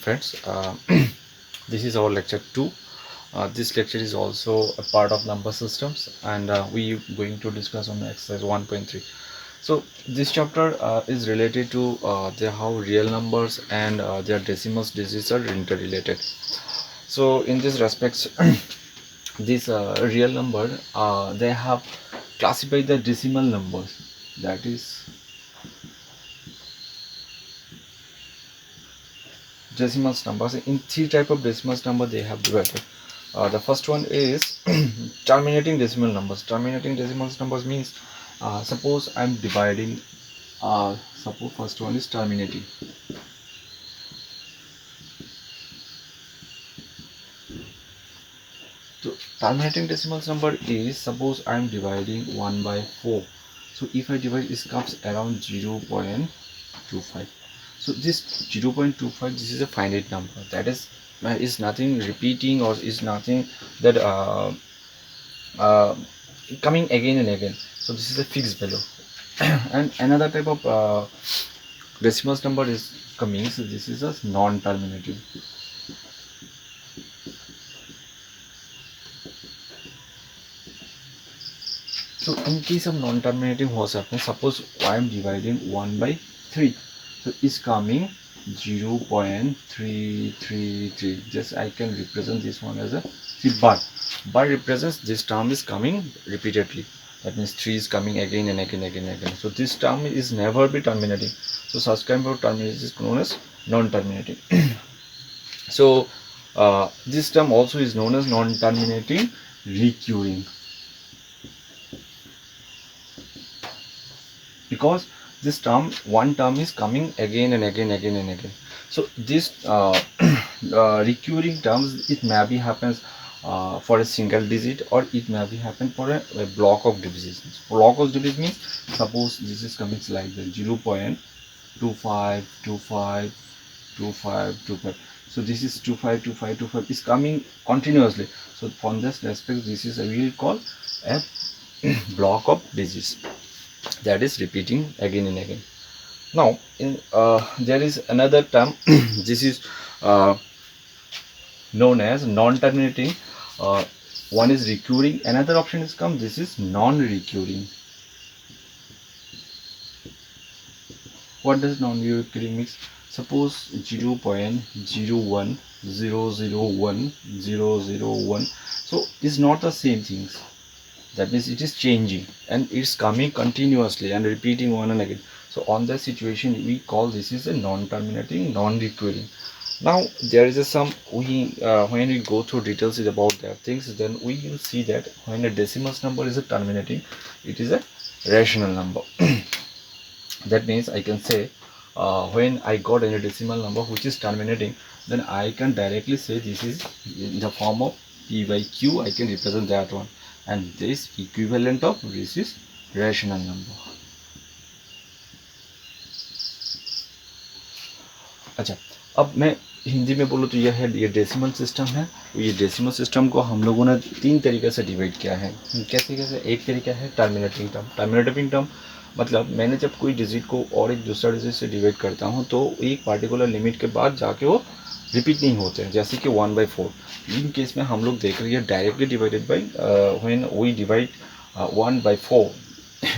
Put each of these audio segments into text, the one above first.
friends. This is our lecture 2. This lecture is also a part of number systems, and we going to discuss on exercise 1.3. So this chapter is related to how real numbers and their decimal digits are interrelated. So in this respects, this real number, they have classified the decimal numbers, that is decimal numbers, in three type of decimal number they have divided. The first one is terminating decimal numbers. Terminating decimal numbers means, suppose I'm dividing, suppose first one is terminating. So terminating decimal number is, suppose I'm dividing 1 by 4. So if I divide, this comes around 0.25. So this 0.25, this is a finite number, that is nothing repeating, or is nothing that coming again and again. So this is a fixed value. And another type of decimal number is coming, so this is a non-terminating. So in case of non-terminating, what's happening? Suppose I am dividing 1 by 3. So it's coming 0.333. Just I can represent this one as a bar. Bar represents this term is coming repeatedly. That means 3 is coming again and again. So this term is never be terminating. So such kind of termination is known as non-terminating. So this term also is known as non-terminating recurring, because this term, one term is coming again and again. So this recurring terms, it may be happens for a single digit, or it may be happen for a block of digits. Block of digits means, suppose this is coming like the 0.25252525. So this is 252525 is coming continuously. So from this respect, this is we will call a block of digits that is repeating again and again. Now in there is another term this is known as non-terminating. One is recurring, another option is come, this is non-recurring. What does non-recurring means? Suppose 0.01001001, so it's not the same things. That means it is changing and it's coming continuously and repeating one and again. So on that situation, we call this is a non-terminating, non-recurring. Now there is a some when we go through details about that things, then we will see that when a decimal number is a terminating, it is a rational number. That means I can say, when I got any decimal number which is terminating, then I can directly say this is in the form of p by q. I can represent that one, and this equivalent of this is rational number. अच्छा, अब मैं हिंदी में बोलूँ तो यह है, ये decimal system है. ये डेसिमल सिस्टम को हम लोगों ने तीन तरीके से डिवाइड किया है. कैसे? एक तरीका है टर्मिनेटिंग टर्म. टर्मिनेटिंग टर्म मतलब मैंने जब कोई डिजिट को और एक दूसरा डिजिट से डिवाइड करता हूँ तो एक पार्टिकुलर लिमिट के बाद जाके वो रिपीट नहीं होते हैं. जैसे कि 1 by 4 इन केस में हम लोग देख रहे हैं directly divided by when we divide 1 by 4.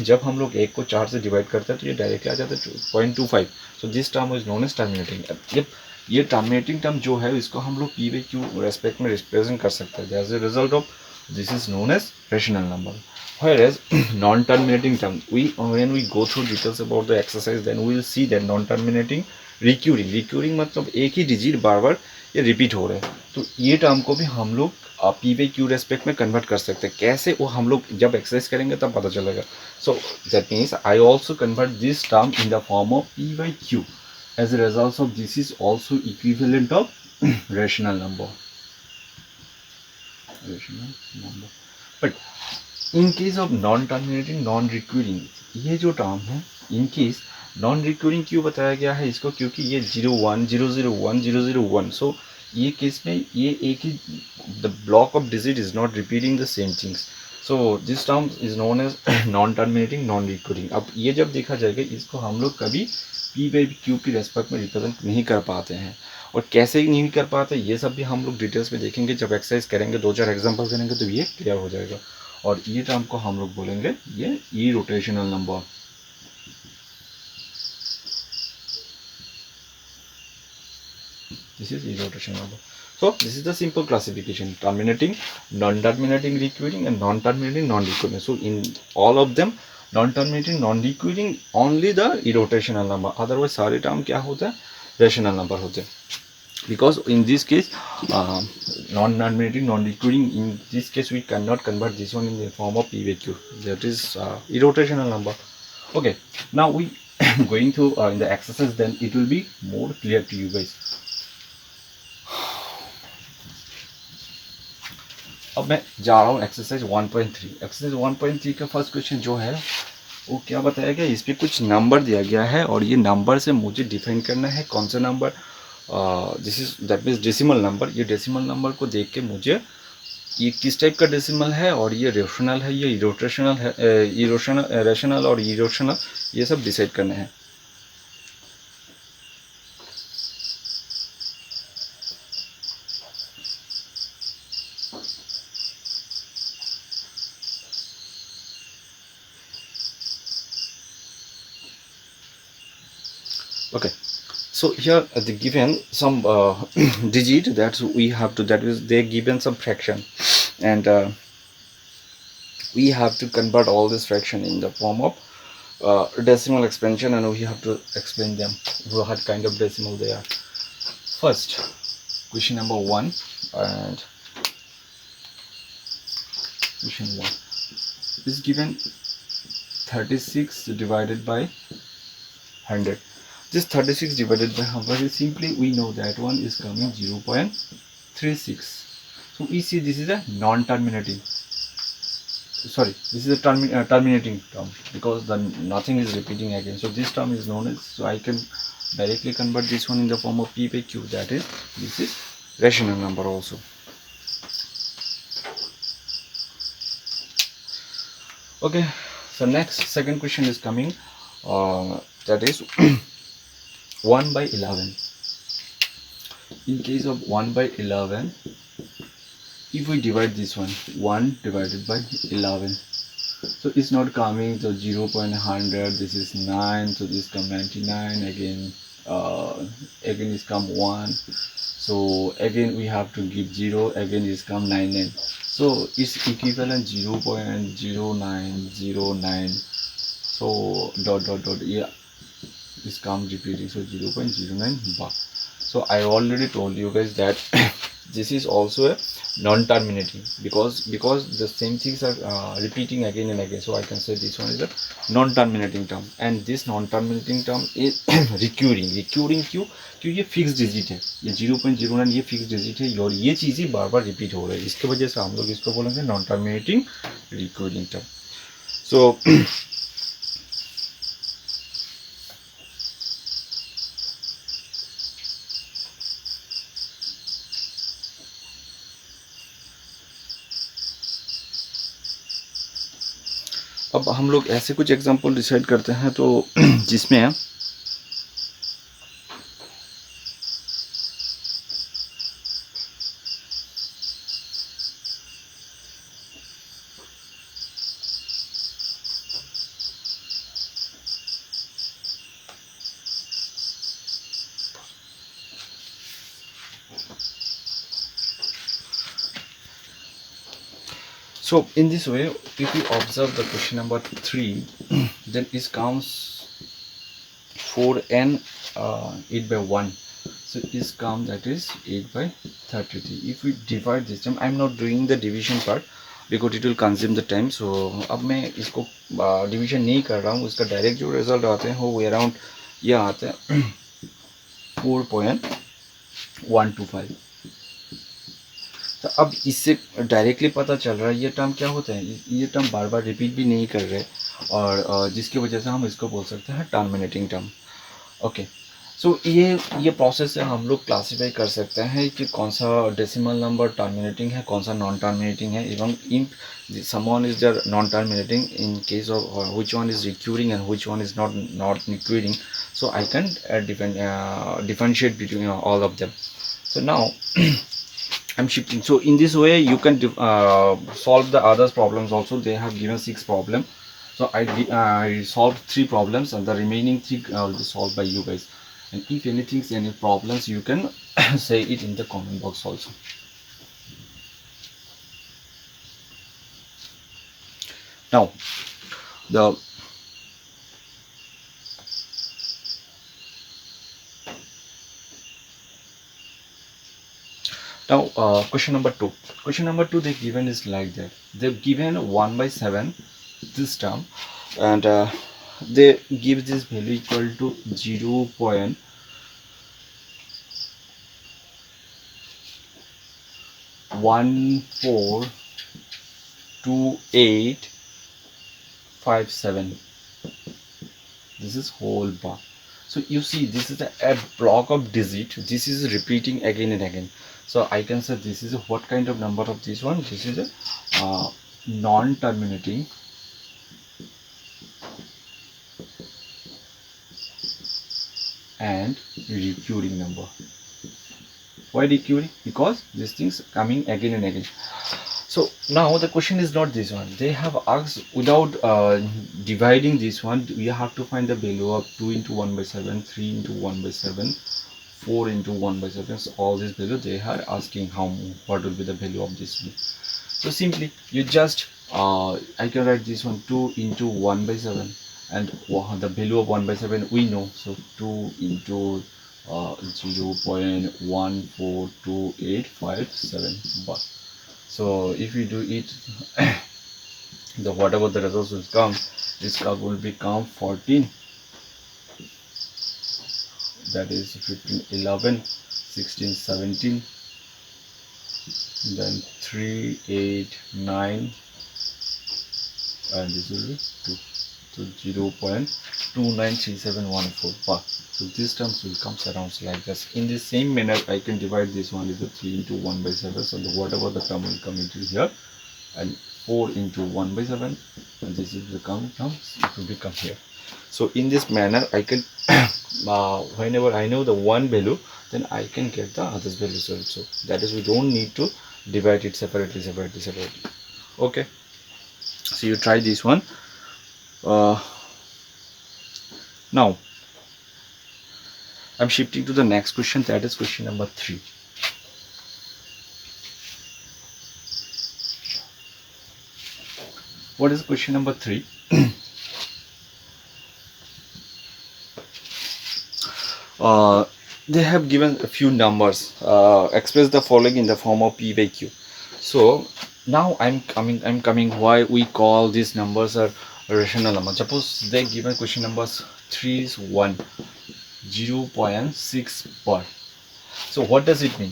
जब हम लोग एक को 4 से डिवाइड करते हैं तो ये डायरेक्टली आ जाता है 0.25. So this term is known as terminating. जब ये टर्मिनेटिंग टर्म जो है इसको हम लोग पी बाई क्यू रेस्पेक्ट में रिप्रेजेंट कर सकते हैं. As a result of this is known as rational number. Whereas non-terminating term, when we go through details about the exercise, then we will see that non-terminating recurring मतलब एक ही digit बार बार ये repeat हो रहे हैं. तो ये टर्म को भी हम लोग पी बाई क्यू रेस्पेक्ट में कन्वर्ट कर सकते हैं. कैसे वो हम लोग जब एक्सरसाइज करेंगे तब पता चलेगा. So that means I also convert this term in the form of P by Q. As a result of this is also equivalent of rational number. But in case of non terminating non recurring, ये जो term है in case non recurring क्यों बताया गया है इसको? क्योंकि ये 0 1 सो ये केस में ये एक ही the block of digit is not repeating the same things. So this term is known as non terminating non recurring. अब ये जब देखा जाएगा इसको हम लोग कभी पी बाई क्यू की रेस्पेक्ट में रिप्रेजेंट नहीं कर पाते हैं, और कैसे ही नहीं कर पाते ये सब भी हम लोग डिटेल्स में देखेंगे। जब एक्सरसाइज करेंगे 2-4 एग्जांपल करेंगे तो ये क्लियर हो जाएगा। और ये टर्म को हम लोग बोलेंगे ये irrational number. This is irrotational number. So this is the simple classification: terminating, non-terminating, recurring, and non-terminating, non-recurring. So in all of them, non-terminating, non-recurring, only the irrotational number. Otherwise सारे term क्या होता है? Rational number होते हैं. Because in this case, non-terminating, non-recurring, in this case we cannot convert this one in the form of PVQ. That is irrotational number. Okay. Now we going to in the exercise, then it will be more clear to you guys. अब मैं जा रहा हूँ exercise 1.3। Exercise 1.3 का first question जो है वो क्या बताया गया, इस पर कुछ नंबर दिया गया है और ये नंबर से मुझे डिफाइन करना है कौन सा number, this is that means decimal number. ये डेसिमल नंबर को देख के मुझे ये किस टाइप का डेसिमल है और ये रेशनल है, ये इरोटेशनल है, रेशनल और इरोशनल, ये सब डिसाइड करना है। Okay, so here they given some digit that we have to, that is they given some fraction, and we have to convert all this fraction in the form of decimal expansion, and we have to explain them what kind of decimal they are. First question number 1, and question 1 is given 36 divided by 100. This 36 divided by 100 is simply, we know that one is coming 0.36. So we see this is a non-terminating, sorry, this is a terminating term, because the nothing is repeating again. So this term is known as, so I can directly convert this one in the form of p by q, that is, this is rational number also. Okay, so next second question is coming, that is 1 by 11. In case of 1 by 11, if we divide this one, 1 divided by 11, so it's not coming, so 0.100, this is 9, so this come 99, again again is come 1, so again we have to give 0, again is come 99, so it's equivalent 0.0909, so dot dot dot, yeah, this comes repeating, so 0.09 bar. So I already told you guys that this is also a non-terminating, because the same things are repeating again and again, so I can say this one is a non-terminating term, and this non-terminating term is recurring क्यों ये fix digit है, ये 0.09 ये fix digit है और ये चीज़ ही बार बार repeat हो रही है, इसके वजह से हम लोग इसको बोलेंगे non-terminating recurring term. So अब हम लोग ऐसे कुछ एग्जांपल डिसाइड करते हैं, तो जिसमें so in this way, if you observe the question number 3, then it counts 4n 8 by 1, so it comes that is 8 by 33. If we divide this term, I'm not doing the division part because it will consume the time, so अब मैं इसको division नहीं कर रहा हूँ, इसका direct जो result आते हैं वो अराउंड ये आते हैं 4.125. तो अब इससे डायरेक्टली पता चल रहा है ये टर्म क्या होता है, ये टर्म बार बार रिपीट भी नहीं कर रहे, और जिसकी वजह से हम इसको बोल सकते हैं टर्मिनेटिंग टर्म. ओके, सो ये प्रोसेस से हम लोग क्लासीफाई कर सकते हैं कि कौन सा डेसिमल नंबर टर्मिनेटिंग है, कौन सा नॉन टर्मिनेटिंग है, एवं इन someone is the non terminating in case of which one is recurring and which one is not recurring. So I can differentiate between all of them. So now I'm shifting. So in this way you can solve the others problems also. They have given 6 problems. So I solved 3 problems and the remaining 3 will be solved by you guys. And if anything, any problems, you can say it in the comment box also. Now the question number 2. Question number 2 they given is like that. They've given 1 by 7 this term, and they give this value equal to 0.142857. This is whole bar. So you see this is a block of digit. This is repeating again and again. So I can say this is what kind of number of this one. This is a non-terminating and recurring number. Why recurring? Because these things coming again and again. So now the question is not this one. They have asked without dividing this one. We have to find the value of 2 into 1 by 7, 3 into 1 by 7, 4 into 1 by 7. So all this value they are asking what will be the value of this one. So simply you just I can write this one 2 into 1 by 7, and the value of 1 by 7 we know. So 2 into 0.142857 bar. So if we do it, the whatever the results will come, this curve will become 14. That is 15, 11, 16, 17, then 3, 8, 9, and this will be 2. So 0.293714 bar. So these terms will come around like this. In the same manner, I can divide this one into 3 into 1 by 7. So whatever the term will come into here, and 4 into 1 by 7, and this will become it will become here. So in this manner, I can whenever I know the one value, then I can get the others values also. That is, we don't need to divide it separately. Okay. So you try this one. Now I'm shifting to the next question, that is question number 3. What is question number 3? They have given a few numbers. Express the following in the form of P by Q. So now I'm coming why we call these numbers are rational numbers. Suppose they given question numbers 3 is 1, 0.6 bar. So what does it mean?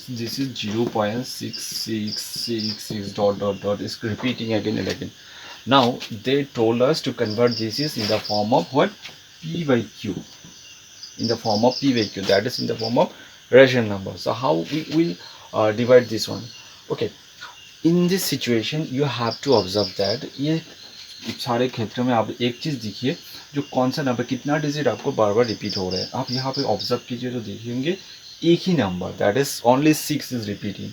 This is 0.6666 dot is repeating again and again. Now they told us to convert this is in the form of what? P by Q. In the form of P by Q, that is in the form of rational number. So how we will divide this one? Okay, in this situation you have to observe that ये सारे क्षेत्र में आप एक चीज देखिए, जो कौन सा नंबर कितना डिजिट आपको बार बार रिपीट हो रहा है, आप यहाँ पे ऑब्जर्व कीजिए तो देखेंगे एक ही number, that is only 6 is repeating.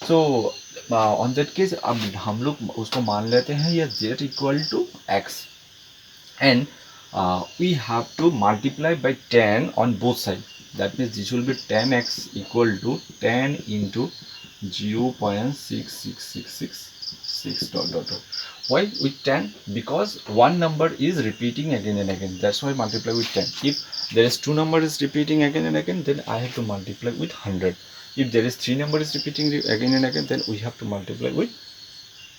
So on that case अब हम लोग उसको मान लेते हैं ये z equal to x, and we have to multiply by 10 on both sides. That means this will be 10x equal to 10 into 0.6666 dot dot dot. Why with 10? Because one number is repeating again and again. That's why I multiply with 10. If there is two numbers repeating again and again, then I have to multiply with 100. If there is three numbers repeating again and again, then we have to multiply with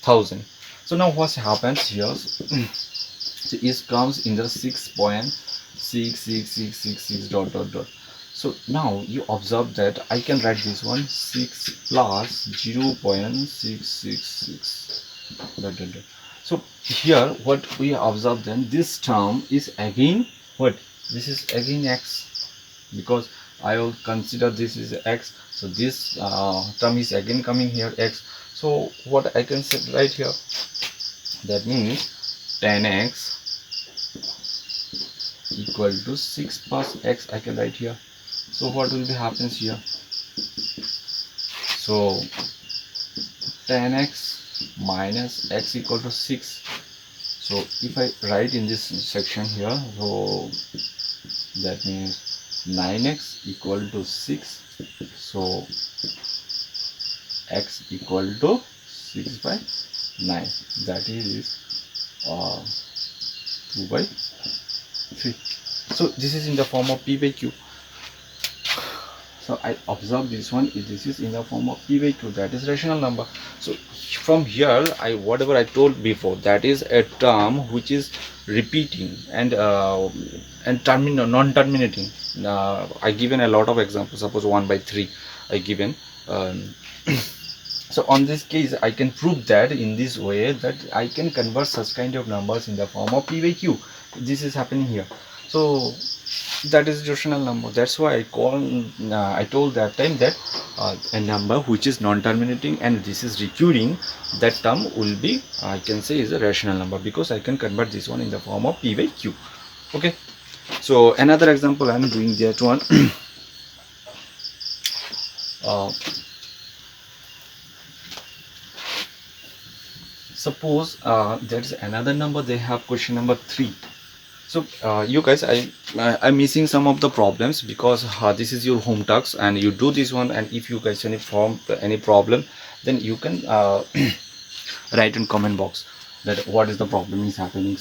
1000. So now what happens here? So it comes in the 6.66666 dot dot dot. So now you observe that I can write this one 6 plus 0.666 dot dot dot. So here what we observe, then this term is again what? This is again x. because I will consider this is x, so this term is again coming here x. So what I can say right here, that means 10x equal to 6 plus x I can write here. So what will be happens here, so 10x minus x equal to 6. So if I write in this section here, so that means 9x equal to 6, so x equal to 6 by 9, that is 2 by 3. So this is in the form of p by q. So I observe this one, this is in the form of p by q, that is rational number. So from here, whatever I told before, that is a term which is repeating and non-terminating. I given a lot of examples. Suppose 1 by 3 I given. So on this case, I can prove that in this way, that I can convert such kind of numbers in the form of p by q. This is happening here. So that is rational number. That's why I told that time that a number which is non-terminating and this is recurring, that term will be, I can say, is a rational number, because I can convert this one in the form of p by q. Okay, so another example I am doing that one. Suppose there's another number, they have question number 3. So you guys, I'm missing some of the problems, because this is your home tasks and you do this one, and if you guys any problem, then you can write in comment box that what is the problem is happening,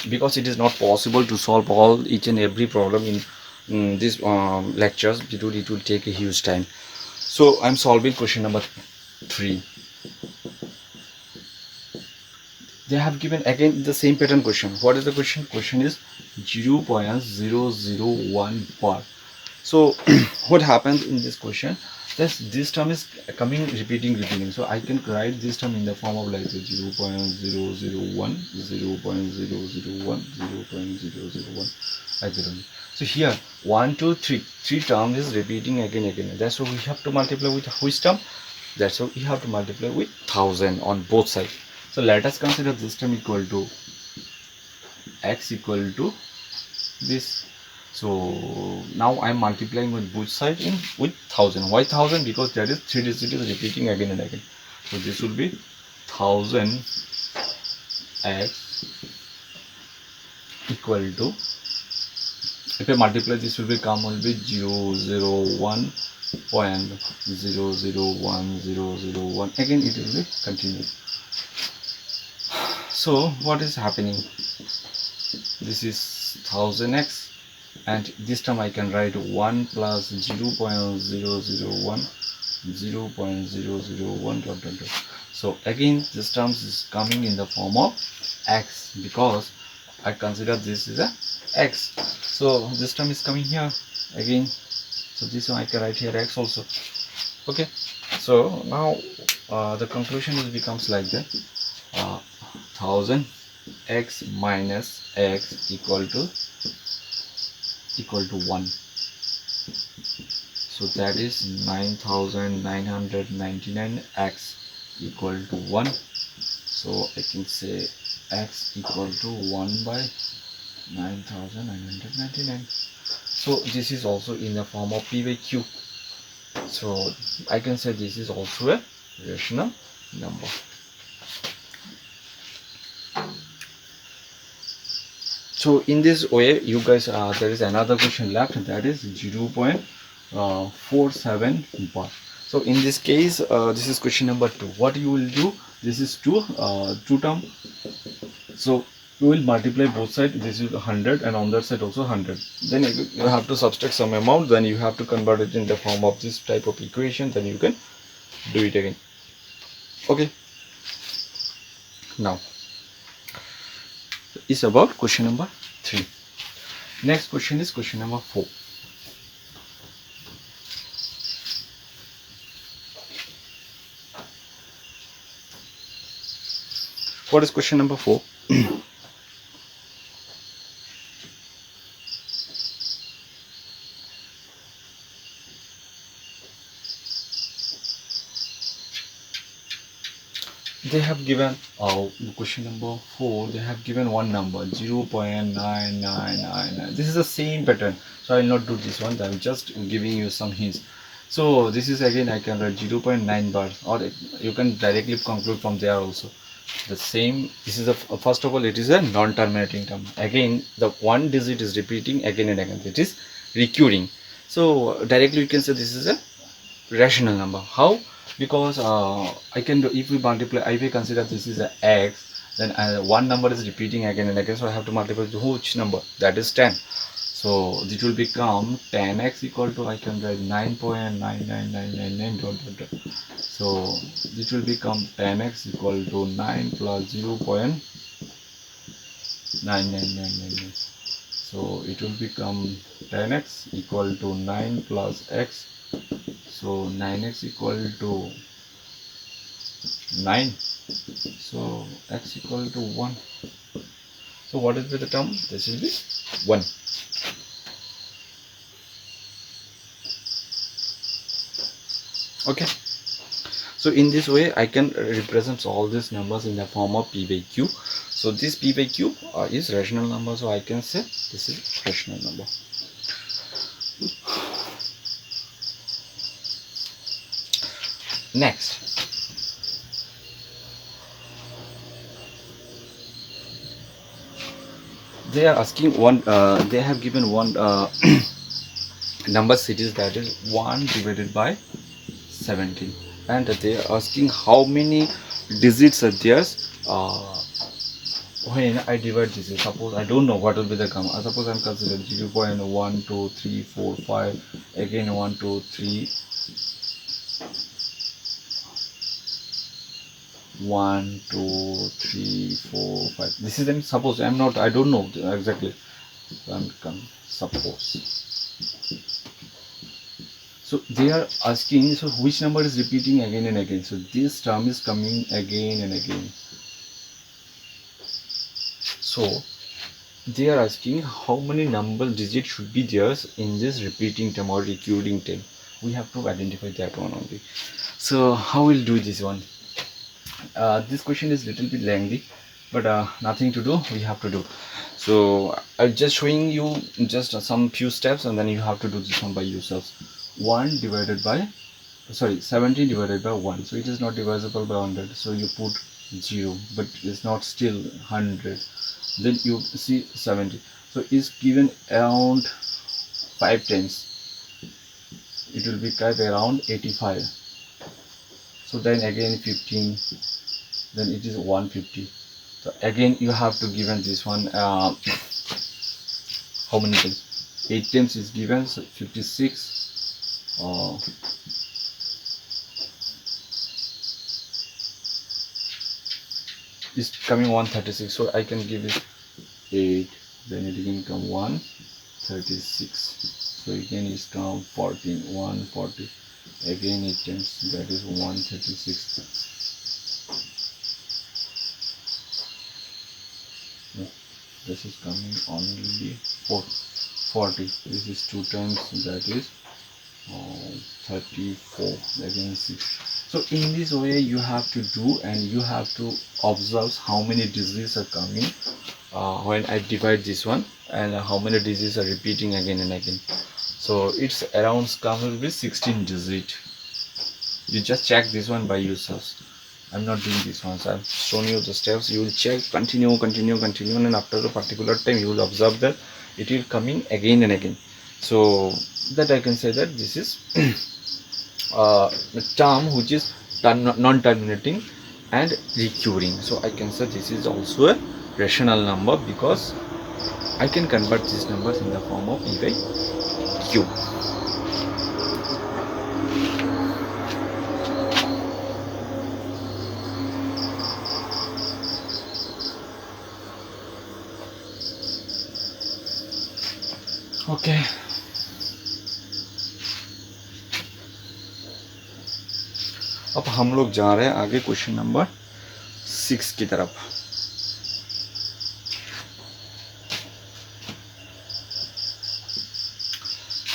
because it is not possible to solve each and every problem in these lectures. It will take a huge time. So I'm solving question number 3. They have given again the same pattern question. What is the question? Question is 0.001 bar. So what happens in this question, this term is coming repeating. So I can write this term in the form of like 0.001, 0.001, 0.001. So here 1, 2, 3 terms is repeating again. That's why we have to multiply with which term? That's why we have to multiply with 1000 on both sides. So let us consider this term equal to x equal to this. So now I am multiplying with both sides with 1000. Why 1000? Because that is 3 digits is repeating again and again. So this will be 1000 x equal to, if I multiply, this will be 0.001001001. Again it will be continued. So what is happening? This is 1000x, and this time I can write 1 plus 0.001, 0.001 . So again this term is coming in the form of x, because I consider this is a x. So this term is coming here again. So this one I can write here x also. Okay, so now the conclusion becomes like that. 1000 x minus x equal to 1. So that is 9999 x equal to 1. So I can say x equal to 1 by 9999. So this is also in the form of p by q. So I can say this is also a rational number. So in this way, you guys, there is another question left, that is 0.47 bar. So in this case, this is question number 2. What you will do? This is two term. So you will multiply both sides. This is 100, and on that side also 100. Then you have to subtract some amount. Then you have to convert it in the form of this type of equation. Then you can do it again. Okay. Now is about question number 3. Next question is question number 4. What is question number 4? they have given question number 4. They have given one number 0.9999. This is the same pattern, so I will not do this one. I'm just giving you some hints. So this is again I can write 0.9 bars, or you can directly conclude from there also. The same. This is a first of all, it is a non-terminating term. Again, the one digit is repeating again and again. It is recurring. So directly you can say this is a rational number. How? Because I can do, if we multiply, if we consider this is a x, then one number is repeating again and again, so I have to multiply the which number, that is 10. So it will become 10x equal to, I can write 9.99999 dot dot dot. So it will become 10x equal to 9 plus 0.99999. So it will become 10x equal to 9 plus x. So 9x equal to 9. So x equal to 1. So what is the term? This will be 1. Okay. So in this way I can represent all these numbers in the form of p by q. So this p by q is rational number, so I can say this is rational number. Next, they are asking one, they have given one number series, that is 1 divided by 17, and they are asking how many digits are there when I divide this. Suppose I don't know what will be the count. Suppose I'm considering 0.1 2 3 4 5, again 1 2 3 1 2 3 4 5. This is them. Suppose I'm not, I don't know exactly. Suppose. So they are asking, so which number is repeating again and again. So this term is coming again and again. So they are asking how many number digits should be there in this repeating term or recurring term. We have to identify that one only. So how we'll do this one? This question is little bit lengthy, but nothing to do, we have to do. So I'm just showing you just some few steps, and then you have to do this one by yourselves. 1 divided by 17 divided by 1, so it is not divisible by 100, so you put 0, but it's not still 100. Then you see 70, so it's given around 5 times, it will be cut around 85. So then again 15, then it is 150. So again you have to given this one how many times? 8 times is given, so 56 is coming 136. So I can give it 8, then it can come 136. So again is come 14, 140, again 8 times, that is 136. This is coming only 40. This is 2 times, that is 34, again 6. So in this way you have to do, and you have to observe how many digits are coming when I divide this one, and how many digits are repeating again and again. So it's around will be 16 digit. You just check this one by yourselves. I'm not doing this one, so I've shown you the steps. You will check, continue, and after a particular time you will observe that it will coming again and again. So that I can say that this is a term which is non-terminating and recurring. So I can say this is also a rational number, because I can convert these numbers in the form of e by q. Okay अब हम लोग जा रहे हैं आगे question number 6 की तरफ।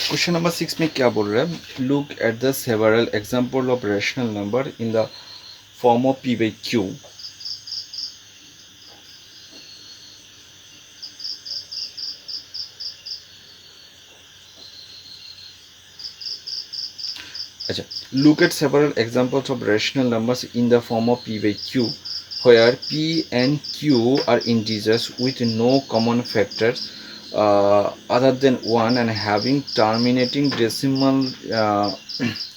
Question number 6 में क्या बोल रहा है? Look at the several example of rational number in the form of P by Q, look at several examples of rational numbers in the form of P by Q where P and Q are integers with no common factors other than 1 and having terminating decimal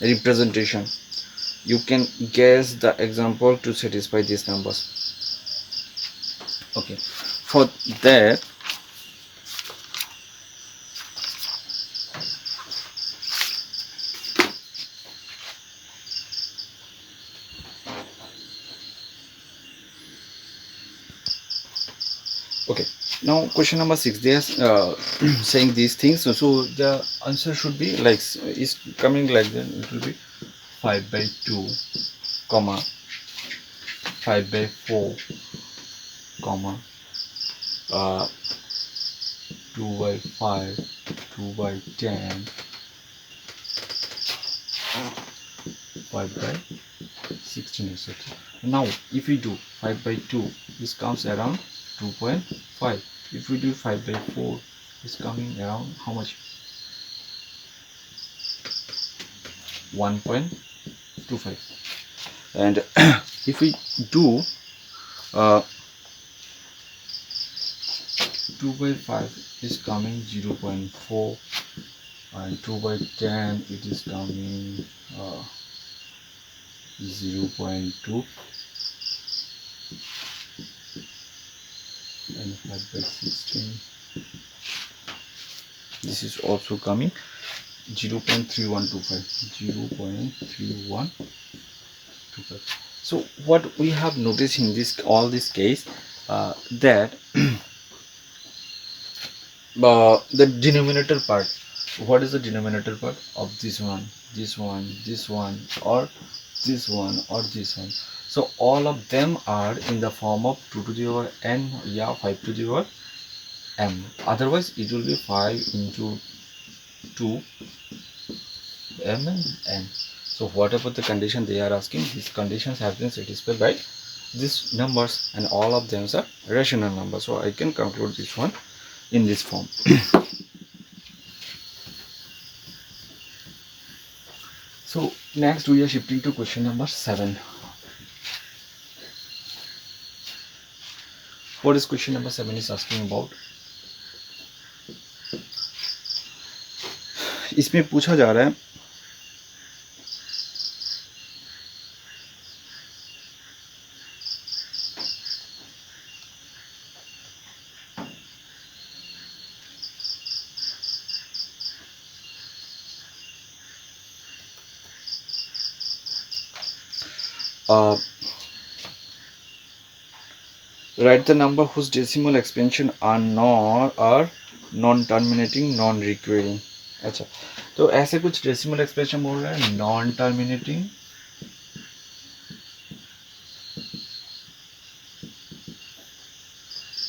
representation. You can guess the example to satisfy these numbers. Okay, for that, okay, now question number 6, they are saying these things, so the answer should be like, is coming like that, it will be 5 by 2 comma 5 by 4 comma 2 by 5 2 by 10 5 by 16, etc. Now if we do 5 by 2, this comes around 2.5. If we do 5 by 4, it's coming around how much? 1.25. And if we do 2 by 5 is coming 0.4, and 2 by 10 it is coming 0.2, and 5 by 16 this is also coming 0.3125. So what we have noticed in this case that the denominator part, what is the denominator part of this one, this one, this one, or this one, or this one? So all of them are in the form of 2 to the power n, 5 to the power m. Otherwise it will be 5 into 2 m and n. So whatever the condition they are asking, these conditions have been satisfied by these numbers, and all of them are rational numbers. So I can conclude this one in this form. So next we are shifting to question number 7. What is question number 7 is asking about? इसमें पूछा जा रहा है write the number whose decimal expansion are non-terminating, non-recurring. अच्छा, तो ऐसे कुछ decimal expression बोल रहा है, non terminating,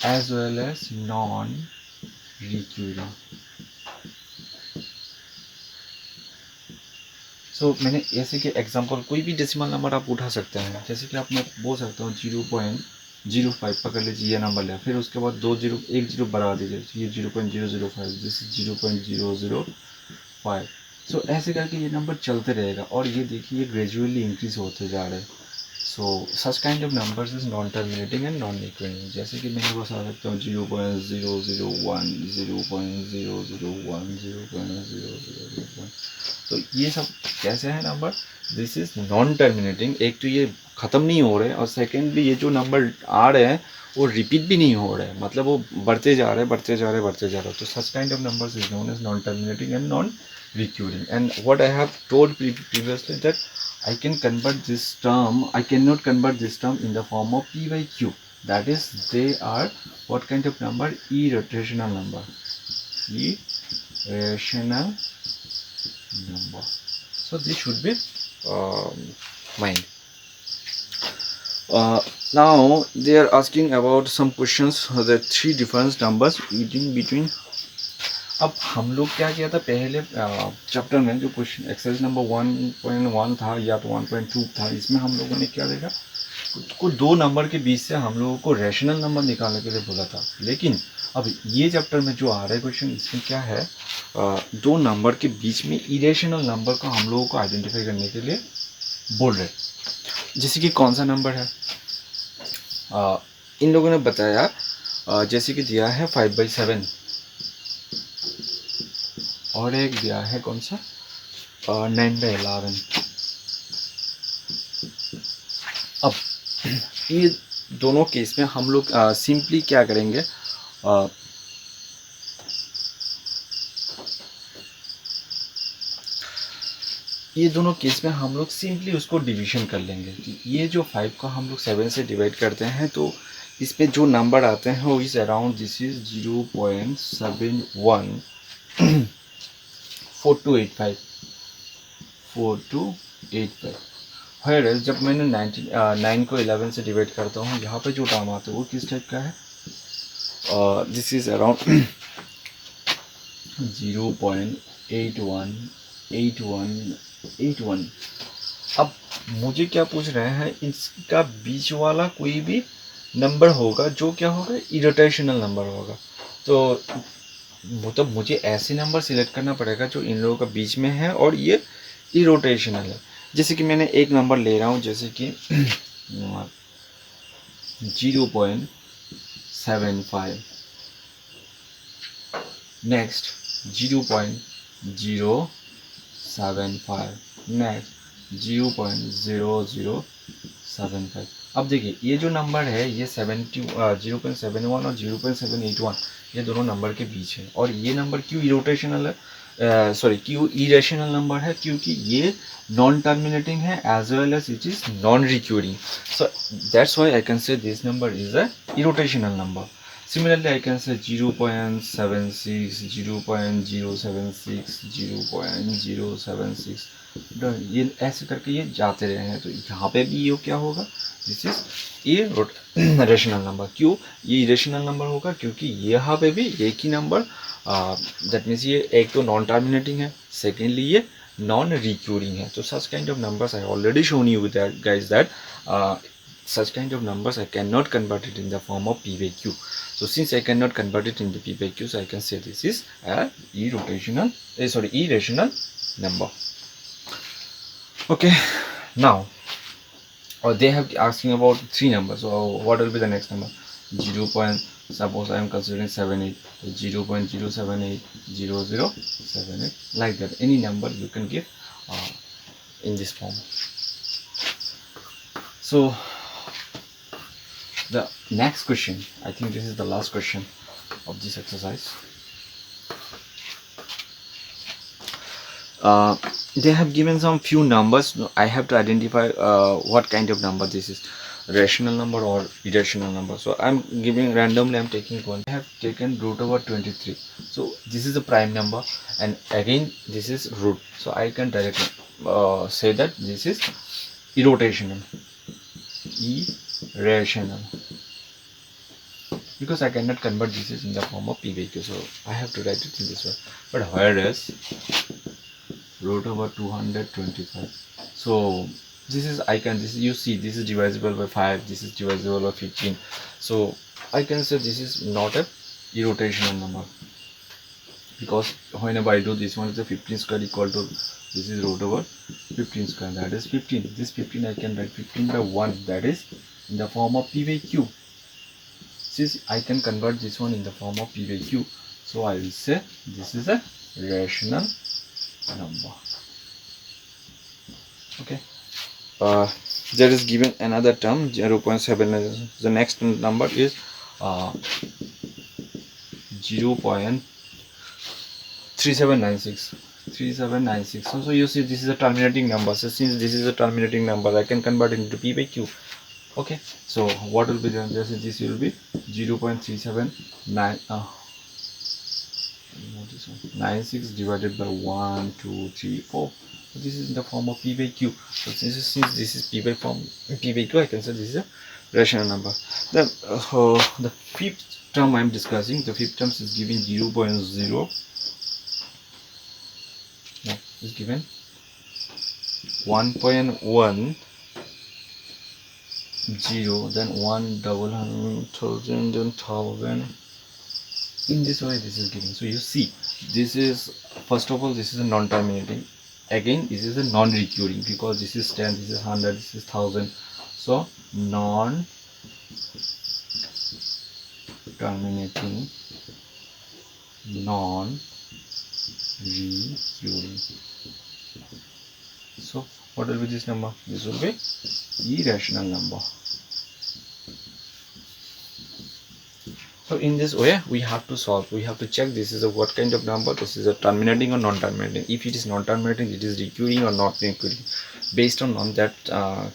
as well as non-recurring. So मैंने ऐसे के एग्जांपल, कोई भी डेसिमल नंबर आप उठा सकते हैं, जैसे कि आप मैं बोल सकता हूँ 0.05 पकड़ लीजिए, ये नंबर लिया, फिर उसके बाद 1 जीरो बढ़ा दीजिए, ये 0.005, दिस इज 0.005. सो ऐसे करके ये नंबर चलते रहेगा, और ये देखिए ये ग्रेजुअली इंक्रीज होते जा रहे हैं. So such kind of numbers is non terminating and non recurring. जैसे कि मैं बता सकता हूँ 0.001, 0.001, 0.0001. तो ये सब कैसे है number? This is non terminating. एक तो ये ख़त्म नहीं हो रहे, और सेकेंडली ये जो नंबर आ रहे हैं वो रिपीट भी नहीं हो रहे हैं, मतलब वो बढ़ते जा रहे हैं, बढ़ते जा रहे हैं, बढ़ते जा रहे हैं. तो such kind of numbers is known as non terminating and non recurring. And what I have told previously, that I can convert this term, I cannot convert this term in the form of P by Q. That is, they are what kind of number? Irrational number. Irrational number. So this should be mind. Now they are asking about some questions, the 3 different numbers between अब हम लोग क्या किया था पहले chapter में, जो question exercise number 1.1 था या तो 1.2 था, इसमें हम लोगों ने क्या देखा, को दो नंबर के बीच से हम लोगों को रैशनल नंबर निकालने के लिए बोला था। लेकिन अब ये चैप्टर में जो आ रहा है क्वेश्चन, इसमें क्या है, दो नंबर के बीच में इरेशनल नंबर को हम लोगों को आइडेंटिफाई करने के लिए बोल रहे। जैसे कि कौन सा नंबर है, इन लोगों ने बताया, जैसे कि दिया है 5/7 और एक दिया है कौन सा 9/11। अब ये दोनों केस में हम लोग सिंपली क्या करेंगे, ये दोनों केस में हम लोग सिंपली उसको डिवीजन कर लेंगे कि ये जो 5 को हम लोग 7 से डिवाइड करते हैं, तो इस पे जो नंबर आते हैं वो इस अराउंड दिस इज 0.71 4285 4285। है जब मैंने 9 को 11 से डिवाइड करता हूँ, यहाँ पे जो टर्म आता है वो किस टाइप का है, दिस इज अराउंड 0.818181। अब मुझे क्या पूछ रहे हैं, इसका बीच वाला कोई भी नंबर होगा जो क्या होगा, इरोटेशनल नंबर होगा। तो मतलब मुझे ऐसे नंबर सिलेक्ट करना पड़ेगा जो इन लोगों का बीच में है और ये इरोटेशनल है। जैसे कि मैंने एक नंबर ले रहा हूँ, जैसे कि 0.75, नेक्स्ट 0.075, नेक्स्ट 0.0075। अब देखिए ये जो नंबर है ये 0.71 और 0.781 ये दोनों नंबर के बीच है। और ये नंबर क्यों इरोटेशनल है, सॉरी क्यों इरेशनल नंबर है, क्योंकि ये नॉन टर्मिनेटिंग है as well as it is non recurring. So that's why I can say this number is a irrational number. Similarly, I can say 0.76, 0.076, 0.076। ये ऐसे करके ये जाते रहे हैं, तो यहाँ पे भी ये क्या होगा, दिस इज ये रेशनल नंबर। क्यों ये रेशनल नंबर होगा, क्योंकि यहाँ पे भी एक ही नंबर, दैट मीन्स ये एक तो नॉन टर्मिनेटिंग है, सेकेंडली ये नॉन रिक्यूरिंग है। तो such kind of numbers I already shown you that guys that such kind of numbers I cannot convert it in the form of p by q. So since I cannot convert it into p by q, so I can say this is a irrational number. Okay, now they have asking about three numbers. So what will be the next number? 0. Suppose I am considering 78, 0.078, 0078, like that. Any number you can give in this form. So the next question, I think this is the last question of this exercise. They have given some few numbers. I have to identify what kind of number this is, rational number or irrational number. So I'm giving randomly, I'm taking one. I have taken root over 23. So this is a prime number, and again this is root. So I can directly say that this is irrotational. Irrational, because I cannot convert this in the form of p by q, so I have to write it in this way. But whereas root over 225, so this is you see this is divisible by 5, this is divisible by 15, so I can say this is not a irrotational number, because whenever I do this one is the 15 square equal to this is root over 15 square, that is 15. This 15 I can write 15 by 1, that is in the form of p by q. Since I can convert this one in the form of p by q, so I will say this is a rational number. Okay, there is given another term 0.7. The next number is 0.3796. 3796. So you see this is a terminating number. So since this is a terminating number, I can convert it into p by q. Okay, so what will be the answer? This will be 0.37996 divided by 1, 2, 3, 4. So this is in the form of p by q. So since this is p by q, I can say this is a rational number. Then the fifth term I am discussing. The fifth term is giving 0.0 is given 1.10, then 1,100,000, then 1,000. In this way this is given. So you see, this is, first of all, this is a non-terminating. Again, this is a non-recurring, because this is 10, this is 100, this is 1,000. So non-terminating, non-recurring. So what will be this number? This will be irrational number. So in this way we have to solve. We have to check this is a what kind of number. This is a terminating or non-terminating. If it is non-terminating, it is recurring or not recurring. Based on that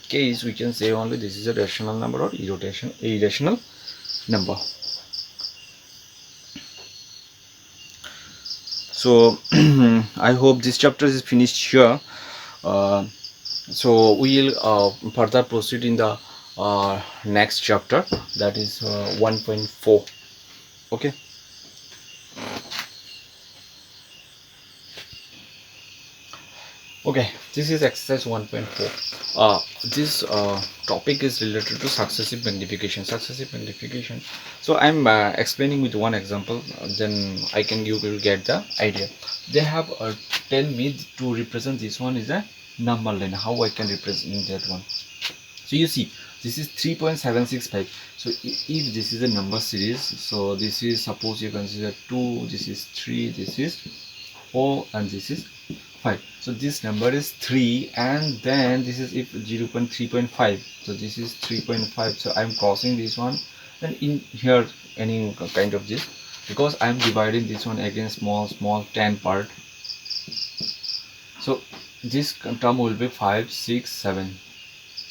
case, we can say only this is a rational number or irrational number. So I hope this chapter is finished here. So we will further proceed in the next chapter, that is 1.4. okay. Okay, this is exercise 1.4. This topic is related to successive magnification. So I'm explaining with one example, then you will get the idea. They have tell me to represent this one is a number line. How I can represent that one? So you see, this is 3.765. so if this is a number series, so this is, suppose you consider 2, this is 3, this is 4, and this is 5. So this number is 3, and then this is if 0.3.5, so this is 3.5. so I'm crossing this one, then in here any kind of this, because I'm dividing this one again small 10 part. So this term will be 5, 6, 7.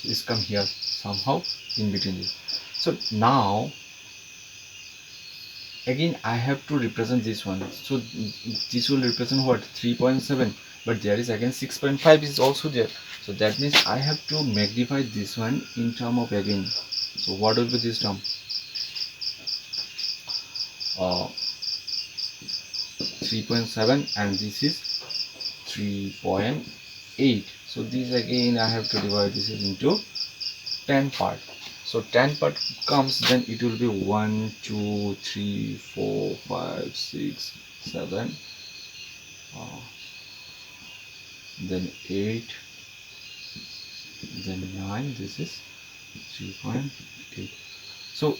Is come here somehow in between this. So now again I have to represent this one. So this will represent what? 3.7, but there is again 6.5 is also there. So that means I have to magnify this one in term of again. So what will be this term? 3.7, and this is 3.8. so this again I have to divide this into 10 part. So 10 part comes, then it will be 1, 2, 3, 4, 5, 6, 7, then 8, then 9. This is 3.8. so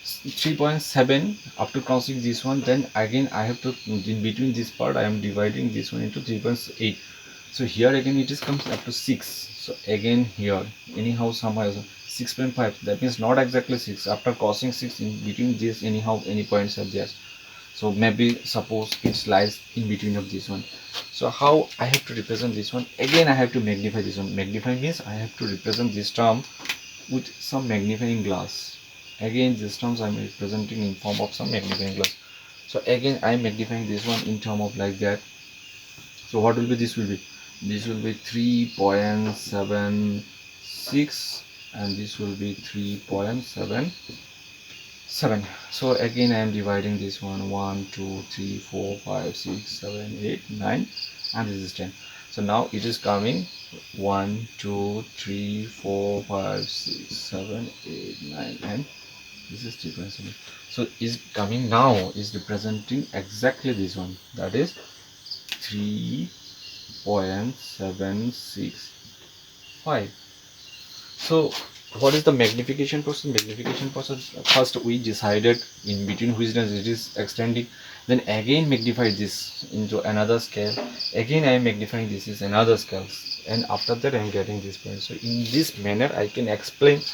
3.7 after crossing this one, then again I have to, in between this part I am dividing this one into 3.8. so here again it is comes up to 6. so again here anyhow somehow 6.5, that means not exactly 6. After crossing 6, in between this anyhow any points are there, so maybe suppose it lies in between of this one. So how I have to represent this one? Again I have to magnify this one. Magnify means I have to represent this term with some magnifying glass. Again these terms I am representing in form of some magnifying glass. So again I am magnifying this one in term of like that. So what will be this? Will be 3.76, and this will be 3.77. so again I am dividing this one 1, 2, 3, 4, 5, 6, 7, 8, 9, and this is 10. so now it is coming 1, 2, 3, 4, 5, 6, 7, 8, 9, and this is 3.7. so is coming now is representing exactly this one, that is 3.765. so what is the magnification process? First we decided in between which it is extending, then again magnify this into another scale, again I am magnifying this is another scale, and after that I am getting this point. So in this manner I can expand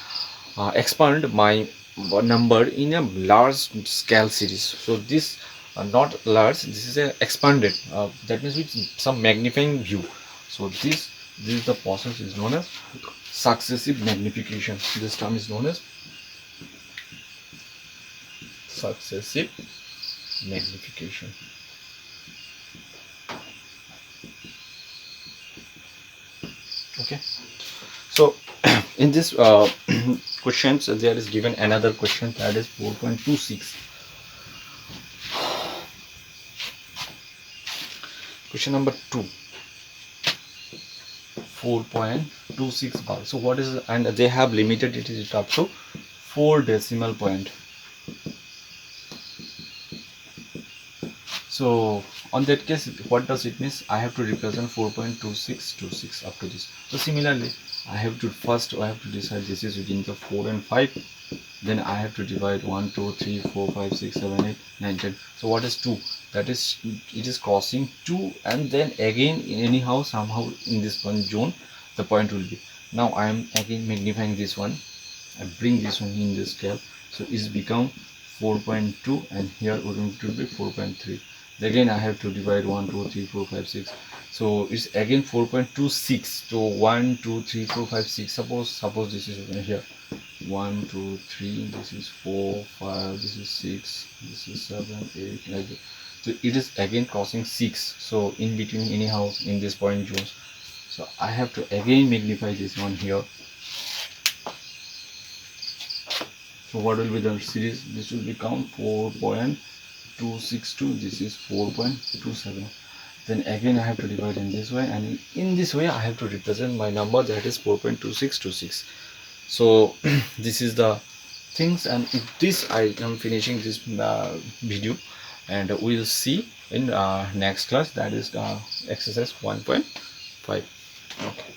my number in a large scale series. So this not large, this is a expanded, that means with some magnifying view. so this is the process is known as successive magnification. This term is known as successive magnification. Okay, so in this questions there is given another question, that is 4.26. question number 2. 4.26 bar. So what is, and they have limited it up to 4 decimal point. So on that case, what does it mean? I have to represent 4.2626 up to this. So similarly, I have to decide this is within the 4 and 5. Then I have to divide 1 2 3 4 5 6 7 8 9 10. So what is 2? That is, it is crossing 2, and then again anyhow somehow in this one zone the point will be. Now I am again magnifying this one. I bring this one in the scale, so it's become 4.2, and here it will be 4.3. Again I have to divide 1 2 3 4 5 6. So it's again 4.26. So 1 2 3 4 5 6. Suppose this is over here. 1 2 3, this is 4 5, this is 6, this is 7 8, like that. So it is again crossing 6. So in between anyhow in this point zones, so I have to again magnify this one here. So what will be the series? This will become 4.262. This is 4.27. Then again I have to divide in this way, and in this way I have to represent my number, that is 4.2626. So this is the things, and with this I am finishing this video, and we will see in next class, that is exercise 1.5. Okay.